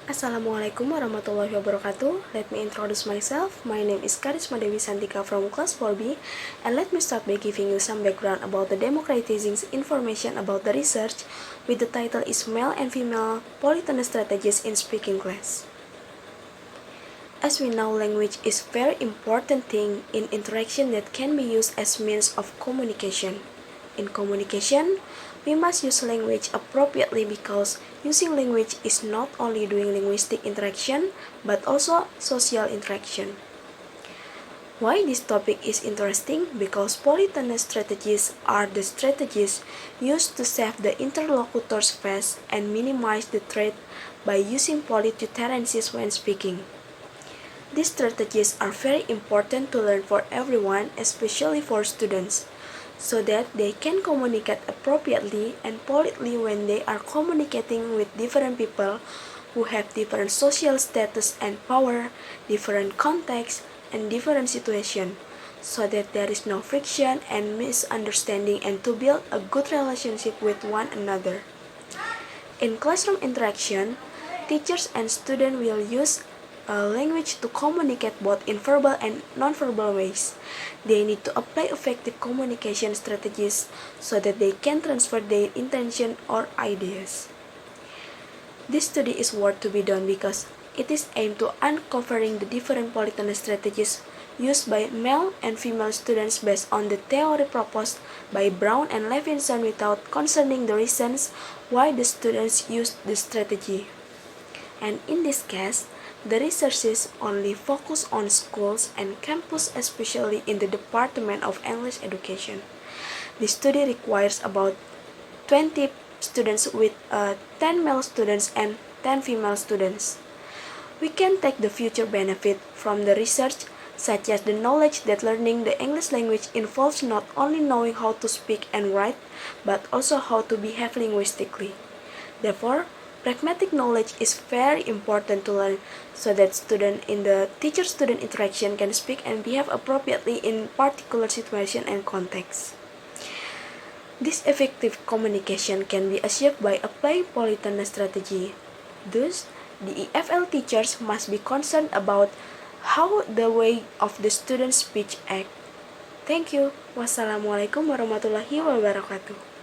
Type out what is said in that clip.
Assalamualaikum warahmatullahi wabarakatuh. Let me introduce myself. My name is Karisma Dewi Santika from class 4B, and let me start by giving you some background about the democratizing information about the research with the title is Male and Female Polytone Strategies in Speaking Class. As we know, language is very important thing in interaction that can be used as means of communication. In communication, we must use language appropriately because using language is not only doing linguistic interaction, but also social interaction. Why this topic is interesting? Because polytone strategies are the strategies used to save the interlocutor's face and minimize the threat by using polytuterances when speaking. These strategies are very important to learn for everyone, especially for students, so that they can communicate appropriately and politely when they are communicating with different people who have different social status and power, different contexts, and different situations, so that there is no friction and misunderstanding and to build a good relationship with one another. In classroom interaction, teachers and students will use language to communicate both in verbal and non-verbal ways. They need to apply effective communication strategies so that they can transfer their intention or ideas. This study is worth to be done because it is aimed to uncovering the different polytone strategies used by male and female students based on the theory proposed by Brown and Levinson without concerning the reasons why the students used the strategy. And in this case, the researchers only focus on schools and campus, especially in the Department of English Education. The study requires about 20 students with 10 male students and 10 female students. We can take the future benefit from the research, such as the knowledge that learning the English language involves not only knowing how to speak and write, but also how to behave linguistically. Therefore, pragmatic knowledge is very important to learn so that students in the teacher-student interaction can speak and behave appropriately in particular situation and context. This effective communication can be achieved by applying polytone strategy. Thus, the EFL teachers must be concerned about how the way of the student's speech act. Thank you. Wassalamualaikum warahmatullahi wabarakatuh.